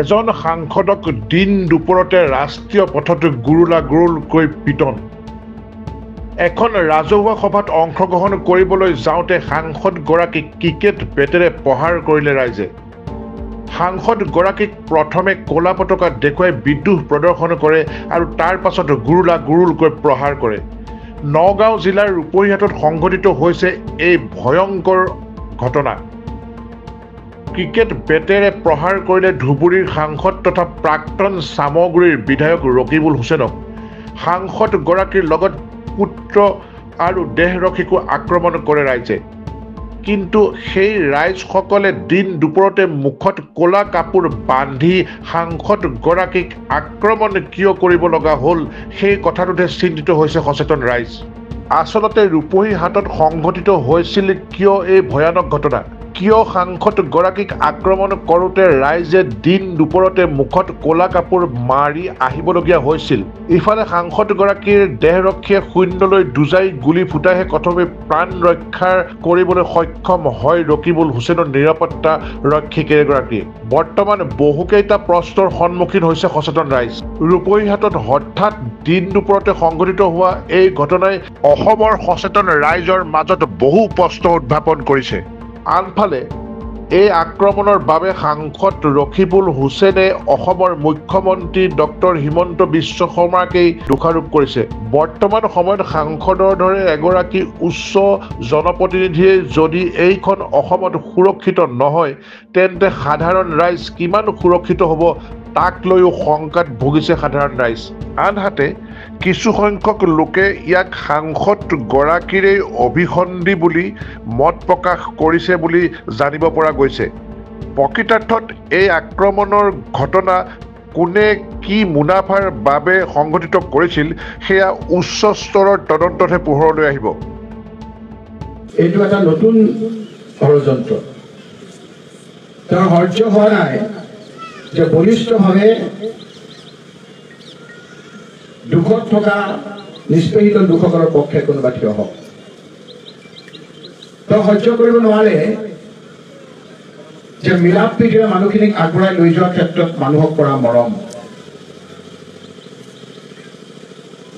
এজন সাংসদক দিন দুপৰতে ৰাষ্ট্ৰীয় পথত গুৰুলাগুৰুলকৈ পিটন। এখন ৰাজহুৱা সভাত অংশগ্ৰহণ কৰিবলৈ যাওঁতে সাংসদগৰাকীক ক্ৰিকেট বেটেৰে প্ৰহাৰ কৰিলে ৰাইজে। সাংসদগৰাকীক প্ৰথমে ক'লা পতাকা দেখুৱাই বিদ্ৰোহ প্ৰদৰ্শন কৰে আৰু তাৰ পাছত গুৰুলাগুৰুলকৈ প্ৰহাৰ কৰে। নগাঁও জিলাৰ ৰূপহীহাটত সংঘটিত হৈছে এই ভয়ংকৰ ঘটনা। ক্ৰিকেট বেটেৰে প্ৰহাৰ কৰিলে ধুবুৰীৰ সাংসদ তথা প্ৰাক্তন চামগুৰিৰ বিধায়ক ৰকিবুল হুছেইনক। সাংসদগৰাকীৰ লগত পুত্ৰ আৰু দেহৰক্ষীকো আক্ৰমণ কৰে ৰাইজে। কিন্তু সেই ৰাইজসকলে দিন দুপৰতে মুখত ক'লা কাপোৰ বান্ধি সাংসদগৰাকীক আক্ৰমণ কিয় কৰিব লগা হ'ল সেই কথাটোতে চিন্তিত হৈছে সচেতন ৰাইজ। আচলতে ৰূপহীহাটত সংঘটিত হৈছিল কিয় এই ভয়ানক ঘটনা? কিয় সাংসদগৰাকীক আক্ৰমণ কৰোঁতে ৰাইজে দিন দুপৰতে মুখত ক'লা কাপোৰ মাৰি আহিবলগীয়া হৈছিল? ইফালে সাংসদগৰাকীৰ দেহৰক্ষীয়ে শূন্যলৈ দুজাই গুলী ফুটাইহে প্ৰথমে প্ৰাণ ৰক্ষা কৰিবলৈ সক্ষম হয় ৰকিবুল হুছেইনৰ নিৰাপত্তা ৰক্ষী কেইগৰাকীয়ে। বৰ্তমান বহুকেইটা প্ৰশ্নৰ সন্মুখীন হৈছে সচেতন ৰাইজ। ৰূপহীহাটত হঠাৎ দিন দুপৰতে সংঘটিত হোৱা এই ঘটনাই অসমৰ সচেতন ৰাইজৰ মাজত বহু প্ৰশ্ন উত্থাপন কৰিছে। আনফালে এই আক্ৰমণৰ বাবে সাংসদ ৰকিবুল হুছেইনে অসমৰ মুখ্যমন্ত্ৰী ডক্টৰ হিমন্ত বিশ্ব শৰ্মাকেই দোষাৰোপ কৰিছে। বৰ্তমান সময়ত সাংসদৰ দৰে এগৰাকী উচ্চ জনপ্ৰতিনিধিয়ে যদি এইখন অসমত সুৰক্ষিত নহয় তেন্তে সাধাৰণ ৰাইজ কিমান সুৰক্ষিত হ'ব তাক লৈও শংকাত ভুগিছে সাধাৰণ ৰাইজ। আনহাতে কিছুসংখ্যক লোকে ইয়াক সাংসদগৰাকীৰেই অভিসন্ধি বুলি মত প্ৰকাশ কৰিছে বুলি জানিব পৰা গৈছে। প্ৰকৃতাৰ্থত এই আক্ৰমণৰ ঘটনা কোনে কি মুনাফাৰ বাবে সংঘটিত কৰিছিল সেয়া উচ্চ স্তৰৰ তদন্ততহে পোহৰলৈ আহিব। এইটো এটা নতুন ষড়যন্ত্ৰ। তেওঁৰ সহ্য হোৱা নাই যে বলিষ্ঠভাৱে দুখত থকা নিষ্পেষিত লোকসকলৰ পক্ষে কোনোবা থিয় হওক। তেওঁ সহ্য কৰিব নোৱাৰে যে মিলাপ প্ৰীতিৰে মানুহখিনিক আগবঢ়াই লৈ যোৱাৰ ক্ষেত্ৰত মানুহক কৰা মৰম।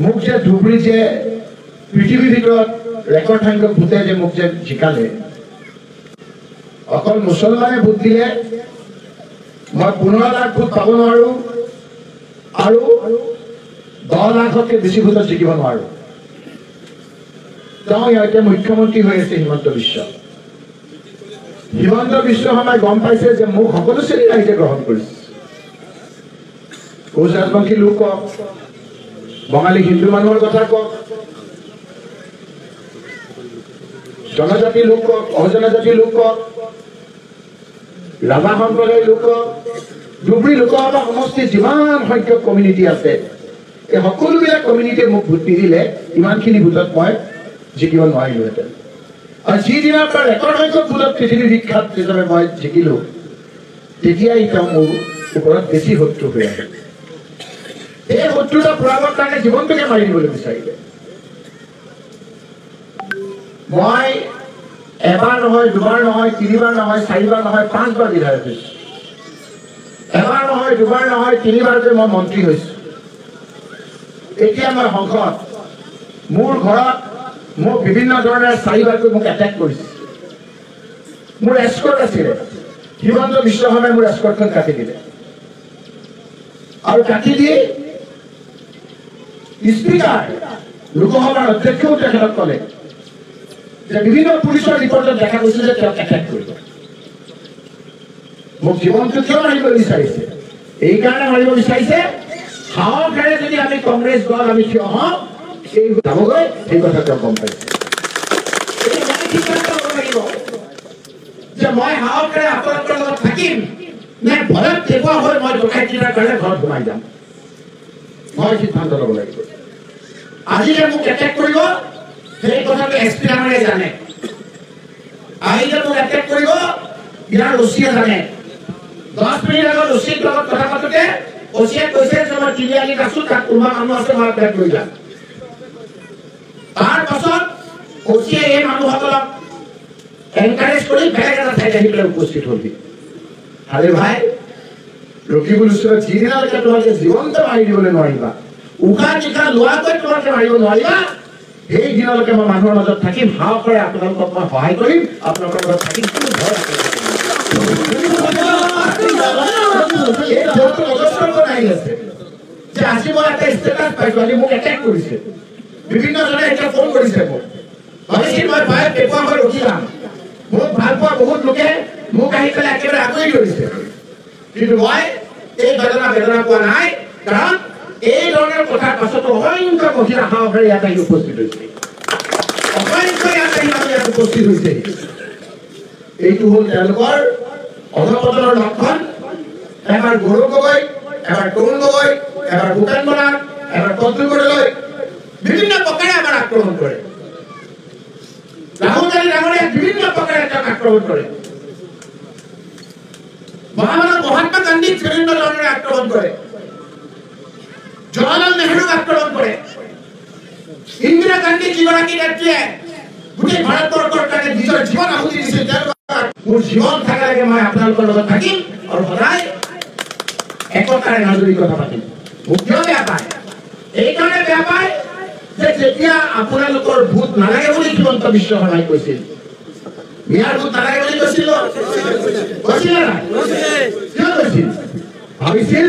মোক যে ধুবুৰী যে পৃথিৱীৰ ভিতৰত ৰেকৰ্ড সংখ্যক ভোটে যে মোক যে জিকালে, অকল মুছলমানে ভোট দিলে মই 15 লাখ ভোট পাব নোৱাৰো আৰু 10 লাখতকৈ বেছি ভোটত জিকিব নোৱাৰো। তেওঁ ইয়াতে মুখ্যমন্ত্ৰী হৈ আছে হিমন্ত বিশ্ব। হিমন্ত বিশ্ব শৰ্মাই গম পাইছে যে মোক সকলো শ্ৰেণীৰ ৰাইজে গ্ৰহণ কৰিছে। কোচ ৰাজবংশী লোক কওক, বঙালী হিন্দু মানুহৰ কথা কওক, জনজাতি লোক কওক, অজনজাতি লোক কওক, ৰাভা সম্প্ৰদায়ৰ লোক কওক, ধুবুৰী লোকসভা সমষ্টিত যিমান সংখ্যক কমিউনিটি আছে এই সকলোবিলাক কমিউনিটিয়ে মোক ভোট নিদিলে ইমানখিনি ভোটত মই জিকিব নোৱাৰিলোহেঁতেন। আৰু যিদিনাৰ পৰা ৰেকৰ্ড সংখ্যক ভোটত পৃথিৱীৰ বিখ্যাত হিচাপে মই জিকিলো তেতিয়াই তেওঁ মোৰ ওপৰত বেছি শত্ৰু হৈ আহে। এই শত্ৰুতা পূৰাবৰ কাৰণে জীৱনটোকে মাৰি দিবলৈ বিচাৰিলে। মই এবাৰ নহয়, দুবাৰ নহয়, 3বাৰ নহয়, 4বাৰ নহয়, 5বাৰ বিধায়ক হৈছো। এবাৰ নহয়, দুবাৰ নহয়, 3বাৰকৈ মই মন্ত্ৰী হৈছো। এতিয়া মই সংসদ, মোৰ ঘৰত মোক বিভিন্ন ধৰণে 4বাৰকৈ মোক এটেক কৰিছে। মোৰ এস্কৰ্ট আছিলে, হিমন্ত বিশ্ব শৰ্মাই মোৰ এস্কৰ্টখন কাটি দিলে আৰু কাটি দি স্পীকাৰ লোকসভাৰ অধ্যক্ষও তেখেতক ক'লে যে বিভিন্ন পুলিচৰ ৰিপৰ্টত দেখা গৈছে যে তেওঁক এটেক কৰিব। মোক জীৱনটো কিয় মাৰিব বিচাৰিছে? এইকাৰণে মাৰিব বিচাৰিছে সাহসেৰে যদি আমি কংগ্ৰেছ দল আমি থিয় হওঁ এই যাবগৈ, সেই কথা তেওঁ গম পাইছে। সিদ্ধান্ত ল'ব লাগিব যে মই সাহসেৰে আপোনালোকৰ লগত থাকিম নে ভয়ত দেখুওৱা হৈ মই ডকাইতিৰ কাৰণে ঘৰত সোমাই যাম। মই সিদ্ধান্ত ল'ব লাগিব। আজি যে মোক এটেক কৰিব সেই কথাটো এছপি ডাঙৰীয়াই জানে। আজি যে মোক এটেক কৰিব ইয়াৰ ওচিয়ে জানে। 10 মিনিট আগত উচিত লগত কথা পাতোতে ওচিয়ে কৈছে যে মই তিনিআলিত আছো তাত কোনোবা মানুহ আছে মই বেক লৈ যাম তাৰ পাছত ওচিয়ে এই মানুহসকলক এনকাৰেজ কৰি বেলেগ এটা ঠাইত আহি পেলাই উপস্থিত হ'বি আৰে ভাই ৰকিবুল ওচৰত যিদিনালৈকে তোমালোকে জীৱন্ত মাৰি দিবলৈ নোৱাৰিবা উশাহ নিশাহ লোৱাকৈ তোমালোকে মাৰিব নোৱাৰিবা সেই দিনলৈকে মই মানুহৰ মাজত থাকিম হাওঁৰে আপোনালোকক মই সহায় কৰিম আপোনালোকৰ লগত থাকিম কোনো ভয় আজি মই এটা ষ্টেটাছ পাইছো আজি মোক এটেক কৰিছে বিভিন্নজনে এতিয়া ফোন কৰিছে মোক ভাবিছিল মই পাই পেপুৱা হৈ ৰখি যাম মোক ভাল পোৱা বহুত লোকে মোক আহি পেলাই একেবাৰে আগুৰি ধৰিছে কিন্তু মই এই বেদনা পোৱা নাই কাৰণ এই ধৰণৰ কথাৰ পাছতো অসংখ্য মহিলা সাহসেৰে ইয়াত আহি উপস্থিত হৈছে এইটো হ'ল তেওঁলোকৰ অধপতনৰ লক্ষণ এবাৰ গৌৰৱ গগৈ এবাৰ তৰুণ গগৈ এবাৰ ভূপেন বৰা এবাৰ কদ্দুৰ বৰলৈ বিভিন্ন প্ৰকাৰে আমাৰ আক্ৰমণ কৰে ৰাহুল গান্ধী ডাঙৰীয়া বিভিন্ন প্ৰকাৰে তেওঁক আক্ৰমণ কৰে মহাত্মা গান্ধীক বিভিন্ন ধৰণেৰে আক্ৰমণ কৰে জৱাহৰলাল নেহৰুক আক্ৰমণ কৰে ইন্দিৰা গান্ধী যিগৰাকী নেত্ৰীয়ে গোটেই ভাৰতবৰ্ষৰ কাৰণে নিজৰ জীৱন আহুতি দিছিল মোৰ জীৱন থাকালৈকে মই আপোনালোকৰ লগত থাকিম আৰু সদায় একতাৰে নাজৰি কথা পাতিম মোক কিয় বেয়া পায় এইকাৰণে বেয়া পায় যে যেতিয়া আপোনালোকৰ ভোট নালাগে বুলি হিমন্ত বিশ্ব শৰ্মাই কৈছিল মিয়াৰ ভোট নালাগে বুলি কৈছিল নাই কিয় কৈছিল ভাবিছিল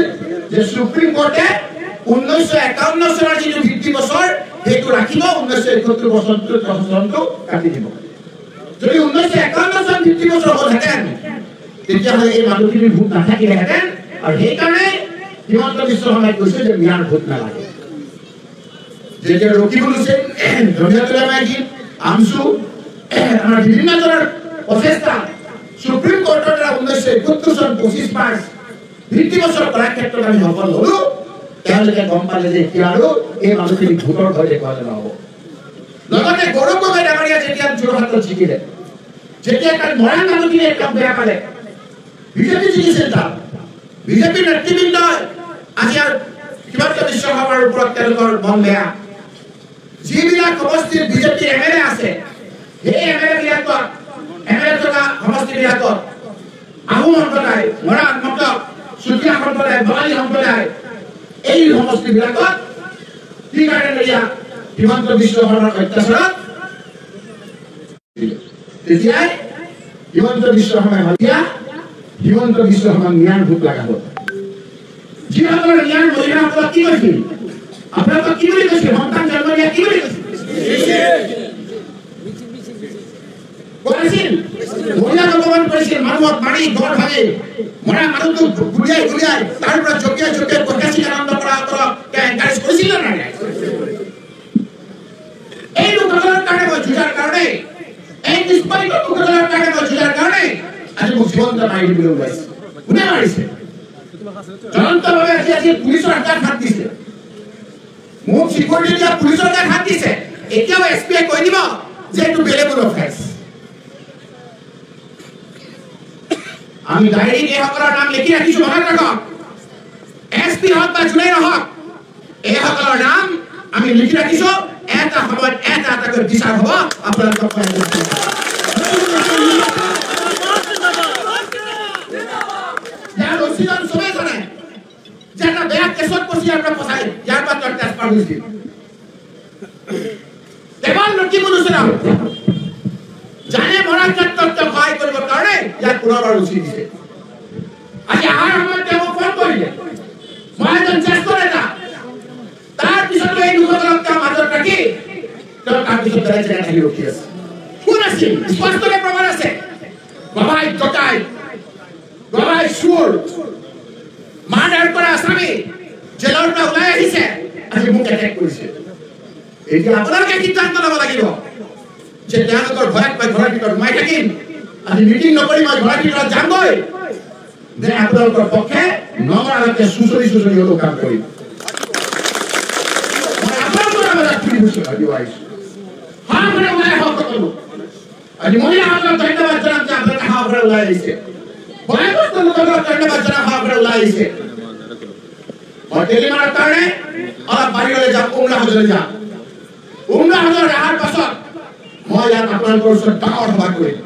যে সুপ্ৰিম কোৰ্টে 1951 চনৰ যিটো ভিত্তি বছৰ সেইটো ৰাখিব 1971 বছৰটো কাটি দিব যদি 1951 চন ভিত্তি বছৰ হ'লহেঁতেন তেতিয়াহ'লে এই মানুহখিনিৰ ভোট নাথাকিলেহেঁতেন আৰু সেইকাৰণে হিমন্ত বিশ্ব শৰ্মাই কৈছে যে মিয়াৰ ভোট নালাগে যেতিয়া ৰকিবুল হুছেইন জমিয়তুল উলামায়ে আমছু আমাৰ বিভিন্নজনৰ প্ৰচেষ্টা সুপ্ৰিম কোৰ্টৰ দ্বাৰা 1971 চন 25 মাৰ্চ ভিত্তি বছৰ কৰাৰ ক্ষেত্ৰত আমি সফল হ'লো তেওঁলোকে গম পালে যে এতিয়া আৰু এই মানুহখিনিক ভোটৰ ভয় দেখুৱালে নহ'ব লগতে গৌৰৱ গগৈ ডাঙৰীয়া যেতিয়া যোৰহাটত জিকিলে যেতিয়া তাৰ মৰাণ মানুহখিনিয়ে একদম বেয়া পালে বিজেপি জিকিছিল তাত বিজেপিৰ নেতৃবৃন্দ আজি আৰু হিমন্ত বিশ্ব শৰ্মাৰ ওপৰত তেওঁলোকৰ মন বেয়া যিবিলাক সমষ্টিৰ বিজেপি এমএলএ আছে সেই এমএলএ থকা সমষ্টিবিলাকত আহোম সম্প্ৰদায় মৰাণ মটক চুতীয়া সম্প্ৰদায় বঙালী সম্প্ৰদায় এই সমষ্টিবিলাকত কি কাৰণে হিমন্ত বিশ্ব শৰ্মাৰ অত্যাচাৰত তেতিয়াই হিমন্ত বিশ্ব শৰ্মাই ভাবিয়া হিমন্ত বিশ্ব শৰ্মাক ন্যায় ভোট লগাব যিসকলৰ ন্যায় মহিলাসকলক কি কৈছিল আপোনালোকক কি বুলি কৈছিল সন্তান জন্ম দিয়া কি বুলি কৈছিল মহিলাক অপমান কৰিছিল মানুহক মাৰি ঘৰ ভাঙি মৰা মানুহটোক গুলিয়াই তাৰ পৰা জপিয়াই প্ৰকাশিক আনন্দ কৰাসকলক এনকাৰেজ কৰিছিল নে নাই এই লোকসকলৰ কাৰণে মই যুঁজাৰ কাৰণে এই নিষ্পালিত লোকসকলৰ কাৰণে মই যুঁজাৰ কাৰণে আজি মোক জীৱন্ত মাৰি দিবলৈ ওলাইছে কোনে মাৰিছে জনন্তভাৱে আজি পুলিচৰ হাত দিছে মোক চিকিউৰিটি দিয়া পুলিচৰ হাত দিছে এতিয়াও এছপিয়ে কৈ দিব যে এইটো বেলেগৰ অফেন্স আমি ডায়েৰীত এইসকলৰ নাম লিখি ৰাখিছো মনত ৰাখক এছপি হওক বা যোনেই নহওক এইসকলৰ নাম আমি লিখি ৰাখিছো এটা সময়ত এটাকৈ বিচাৰ হ'ব আপোনালোকক চবেই জানে যে এটা বেয়া কেছত পচি আপোনাৰ ফচাই ইয়াৰ পৰা ট্ৰেন্সফাৰ হৈছিল কেৱল ৰকিবুল হুছেইন জানে মৰাৰ ক্ষেত্ৰত তেওঁ সহায় কৰিবৰ কাৰণে ইয়াত পুনৰবাৰ উচি দিছে আজি অহাৰ সময়ত তেওঁ ফোন কৰিলে মই এজন জ্যেষ্ঠ নেতা তাৰ পিছতো এই লোকসকলক তেওঁ মাজত ৰাখি তেওঁ তাৰ পিছত আহি ৰখি আছে কোন আছিল স্পষ্টকৈ প্ৰমাণ আছে বাবাই টকাই বাবাই চুৰ মাৰ্ডাৰ কৰা আসামী জেলৰ পৰা ওলাই আহিছে আজি মোক এটেক কৰিছে এতিয়া আপোনালোকে সিদ্ধান্ত ল'ব লাগিব যে তেওঁলোকৰ ভয়ত মই ঘৰৰ ভিতৰত সোমাই থাকিম আজি মিটিং নকৰি মই ঘৰৰ ভিতৰত যামগৈ যে আপোনালোকৰ পক্ষে নমৰালৈকে চুচৰি হ'লেও কাম কৰিম মই আপোনালোকৰ মাজত ফুৰি গৈছোঁ ভাবিব আহিছোঁ সাহসেৰে ওলাই আহক সকলো আজি মহিলাসকলক ধন্যবাদ জনাম যে আপোনালোকে সাহসেৰে ওলাই আহিছে বয়বস্ত লোকসকলক ধন্যবাদ জনাই ভাগৰে ওলাই আহিছে মই টেলিমাৰৰ কাৰণে অলপ বাহিৰলৈ যাম উমৰা হজলৈ যাম উমৰা হজৰ অহাৰ পাছত মই ইয়াত আপোনালোকৰ ওচৰত ডাঙৰ সভা কৰিম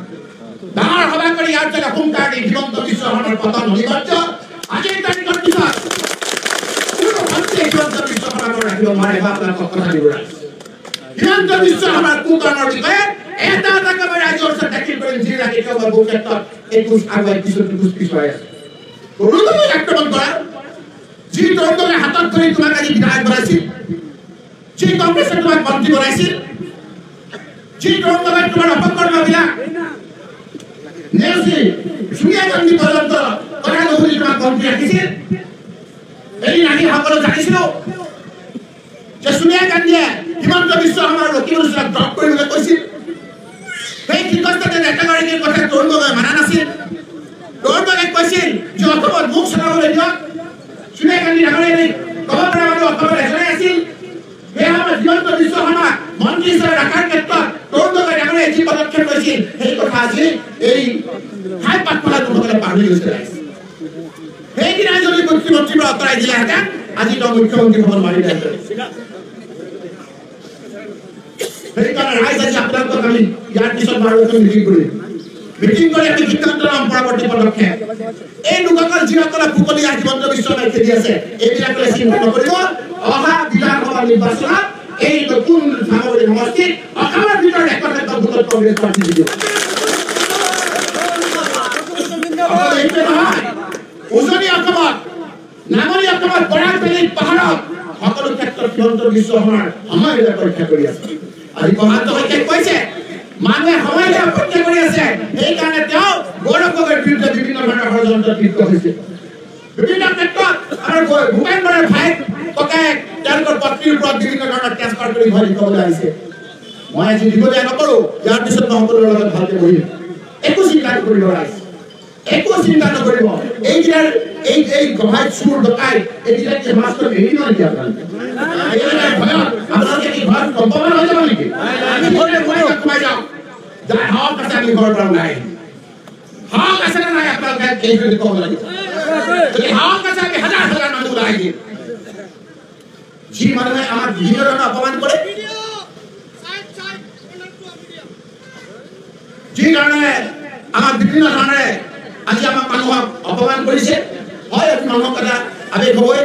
ডাঙৰ সভা কৰি ইয়াৰ জেগা হুংকাৰ দি হিমন্ত বিশ্ব শৰ্মাৰ পতন অনিবাৰ্য আজিৰ তাৰিখৰ পিছত কোনো ভণ্টিয়ে হিমন্ত বিশ্ব শৰ্মাক ৰাখিব নোৱাৰে বা আপোনালোকক কথা দিব হিমন্ত বিশ্ব শৰ্মাৰ কুকৰ্মৰ বিষয়ে এটা এটাকৈ ৰাইজৰ ওচৰত দাখিল কৰিম যি ৰাখি কেৱল বহু ক্ষেত্ৰত এই কোচ আগুৱাই কিছু পিছুৱাই আছে তৰুণক আক্ৰমণ কৰা যি তৰুণে হাতত ধৰি তোমাক আজি বিধায়ক বনাইছিল যি কংগ্ৰেছে তোমাক মন্ত্ৰী বনাইছিল যি তৰুণে তোমাৰ অপকৰ্মবিলাক নেওচি সোনিয়া গান্ধী পৰ্যন্ত কথা নুশুনি তোমাক মন্ত্ৰী ৰাখিছিল এদিন আমি সকলো জানিছিলো যে সোনিয়া গান্ধীয়ে হিমন্ত বিশ্ব শৰ্মাৰ ৰকিবুল ইছলামক ড্ৰপ কৰিবলৈ কৈছিল সেই ঠিকস্থাতে নেতাগৰাকীৰ কথা তৰুণে মানা নাছিল তৰুণে কৈছিল যে অসমত মুখ চলাবলৈ দিয়ক সোনিয়া গান্ধী ডাঙৰীয়াই ক'ব পৰা মানুহ অসমৰ এজনে আছিল সেই সময়ত হিমন্ত বিশ্ব শৰ্মাক মন্ত্ৰী হিচাপে ৰখাৰ ক্ষেত্ৰত তৰুণে ডাঙৰীয়াই যি পদক্ষেপ লৈছিল সেই কথা আজি এই হাই পাঠশালা লোকসকলে পাহৰি গৈছে সেইদিনাই যদি মুখ্যমন্ত্ৰীৰ পৰা আঁতৰাই দিলেহেঁতেন আজি তেওঁ মুখ্যমন্ত্ৰী হ'ব নোৱাৰিলেহেঁতেন সেইকাৰণে ৰাইজ আজি আপোনালোকক আমি ইয়াৰ পিছত বাৰু মিটিং কৰি আমি সিদ্ধান্ত ল'ম পৰৱৰ্তী পদক্ষেপ এই লোকসকল যিসকলে ভূকলীয়া হিমন্ত বিশ্ব শৰ্মাই খেলি আছে এইবিলাকলৈ চিন্তা নকৰিব অহা বিধানসভা নিৰ্বাচনত এই নতুন ভাঙৰি সমষ্টিত অসমৰ ভিতৰত একমাত্ৰ ভোটত কংগ্ৰেছ প্ৰাৰ্থী দিব উজনি অসমত নামনি অসমত বৰাক ভেলীত পাহাৰত সকলো ক্ষেত্ৰত হিমন্ত বিশ্ব শৰ্মাৰ সময়বিলাক পৰীক্ষা কৰি আছে আজি প্ৰধান শইকীয়াই কৈছে মানুহে সময়লৈ অপেক্ষা কৰি আছে সেইকাৰণে তেওঁ গৌৰৱ গগৈৰ বিৰুদ্ধে বিভিন্ন ধৰণৰ ষড়যন্ত্ৰত লিপ্ত হৈছে বিভিন্ন ক্ষেত্ৰত আৰু ভূপেন বৰাৰ ভাইক ককায়েক তেওঁলোকৰ পত্নীৰ ওপৰত বিভিন্ন ধৰণৰ ট্ৰেন্সফাৰ কৰি ভয় দেখুৱাবলৈ আহিছে মই আজি দিবলৈ নকৰোঁ ইয়াৰ পিছত মই সকলোৰে লগত ভালকৈ বহিম একো চিন্তা নকৰিব ৰাইজ একো চিন্তা নকৰিব এই গহাই চুৰ ডকাই এইবিলাক যে মাষ্টৰ এৰি দিব নেকি আপোনালোকে আপোনালোকে কি ঘৰত কম্পমান হৈ যাব নেকি সোমাই যাওঁ যাই হওক আছে আমি ঘৰৰ পৰা ওলাই হওক আছে নে নাই আপোনালোকে এইটো ক'ব লাগিব যদি হওক আছে আমি হাজাৰ হাজাৰ মানুহ ওলাই দিম যি মানুহে আমাক বিভিন্ন ধৰণৰ অপমান কৰে যি ধৰণে আমাক বিভিন্ন ধৰণে আজি আমাক মানুহক অপমান কৰিছে হয় আজি মানুহক এটা আৱেগ হ'বই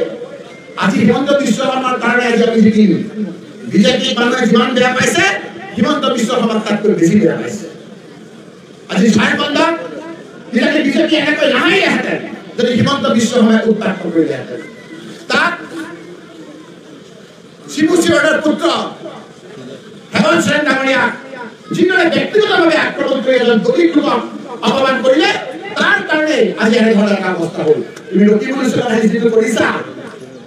আজি হিমন্ত বিশ্ব শৰ্মাৰ কাৰণে আজি আমি জিকিম বিজেপি মানুহে যিমান বেয়া পাইছে হিমন্ত বিশ্ব শৰ্মাক তাতকৈ বেছি বেয়া পাইছে আজি ঝাৰখণ্ডত যিহেতু বিজেপি এনেকৈ নাহিলেহেঁতেন যদি হিমন্ত বিশ্ব শৰ্মাই উৎপাত কৰিলেহেঁতেন তাত শিবু শিৱৰাৰ পুত্ৰ হেমন্ত সোৰেন ডাঙৰীয়াক যিদৰে ব্যক্তিগতভাৱে আক্ৰমণ কৰি এজন দলিত লোকক অপমান কৰিলে তাৰ কাৰণে আজি এনেধৰণৰ এটা অৱস্থা হ'ল তুমি ৰকিবুল ইছলাম আজি যিটো কৰিছা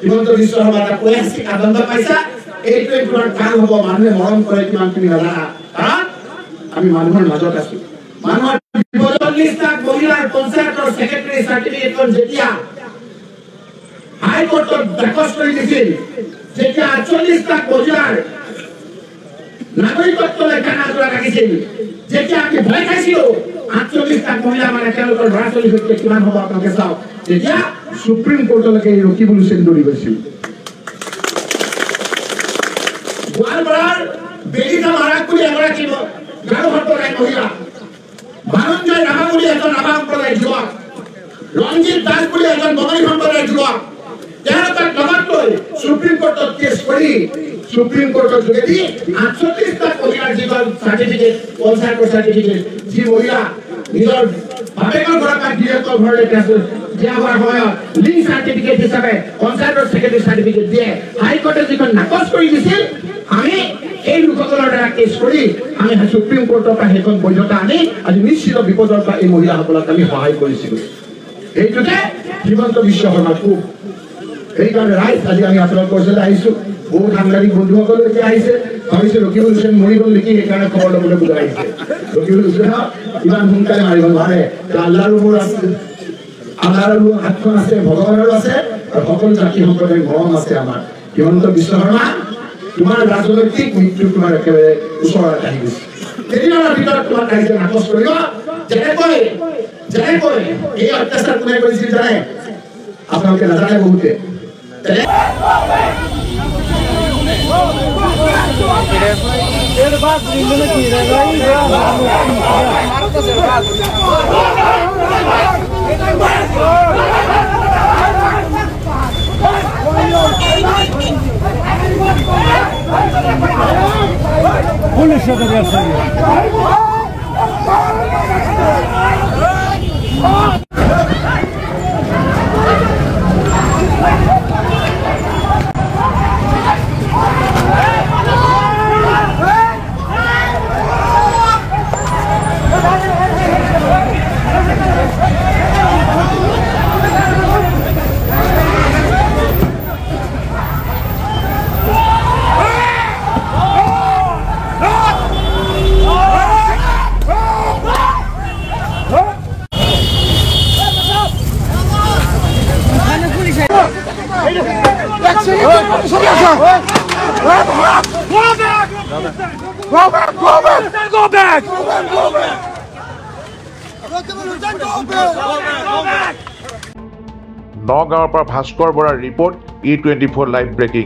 হিমন্ত বিশ্ব শৰ্মাৰ এটা ঐতিহাসিক আনন্দ পাইছা এইটোৱে তোমাৰ কাম হ'ব মানুহে মৰম কৰে কিমান তুমি নাজানা কাৰণ আমি মানুহৰ মাজত আছো মানুহৰ ৪৫ লাখ মহিলাৰ পঞ্চায়তৰ ছেক্ৰেটাৰী চাৰ্টিফিকেটখন যেতিয়া হাইকোৰ্টত দাখল কৰি দিছিল যেতিয়া ৪৮ লাখ মহিলাৰ নাগৰিকত্ব লেখা নাজৰা ৰাখিছিল যেতিয়া আমি ভয় খাইছিলো ৪৮ লাখ মহিলা মানে তেওঁলোকৰ ল'ৰা ছোৱালীৰ সৈতে কিমান হ'ব আপোনালোকে চাওক তেতিয়া সুপ্ৰিম কোৰ্টলৈকে ৰকিবুল হুছেইন দৌৰি গৈছিল গোৱালপাৰাৰ বেলিকা মাৰাক বুলি এগৰাকী গাৰো সম্প্ৰদায়ৰ মহিলা বানঞ্জয় ৰাভা বুলি এজন ৰাভা সম্প্ৰদায়ৰ যুৱক ৰঞ্জিত দাস বুলি এজন বঙালী সম্প্ৰদায়ৰ যুৱক তেওঁলোকক লগত লৈ সুপ্ৰিম কোৰ্টত কেছ কৰি সুপ্ৰিম কোৰ্টৰ যোগেদি ৪৮ লাখ মহিলাৰ যিখন চাৰ্টিফিকেট পঞ্চায়তৰ চাৰ্টিফিকেট যি মহিলা নিজৰ বাপেকৰ ঘৰৰ পৰা গিৰিয়েকৰ ঘৰলৈ দিয়া হোৱাৰ সময়ত লিংক চাৰ্টিফিকেট হিচাপে পঞ্চায়তৰ ছেক্ৰেটাৰী চাৰ্টিফিকেট দিয়ে হাইকোৰ্টে যিখন নাকচ কৰি দিছিল আমি এই লোকসকলৰ দ্বাৰা কেছ কৰি আমি সুপ্ৰিম কোৰ্টৰ পৰা সেইখন বৈধতা আনি আজি নিশ্চিত বিপদৰ পৰা এই মহিলাসকলক আমি সহায় কৰিছিলোঁ এইটোতে হিমন্ত বিশ্ব শৰ্মা খুব সেইকাৰণে ৰাইজ আজি আমি আপোনালোকৰ ওচৰলৈ আহিছোঁ বহুত সাংবাদিক বন্ধুসকলে এতিয়া আহিছে ভাবিছে ৰকিবুল হুছেইন মৰি গ'ল নেকি সেইকাৰণে খবৰ ল'বলৈ বোলে আহিছে ৰকিবুল হুছেইনক ইমান সোনকালে মাৰিব নোৱাৰে আল্লাহৰো মোৰ আছে আল্লাহৰো হাতখন আছে ভগৱানৰো আছে আৰু সকলো জাতি সম্প্ৰদায়ৰ মৰম আছে আমাৰ হিমন্ত বিশ্ব শৰ্মা তোমাৰ ৰাজনৈতিক মৃত্যু তোমাৰ একেবাৰে ওচৰত আহি গৈছে কেইদিনৰ ভিতৰত তোমাৰ ৰাইজে নাকচ কৰিব যেনেকৈ যেনেকৈ এই অত্যাচাৰ কোনে কৰিছিল জানে আপোনালোকে নাজানে বহুতে Go back! নগাঁৱৰ পৰা ভাস্কৰ বৰাৰ ৰিপৰ্ট E24 লাইভ ব্ৰেকিং।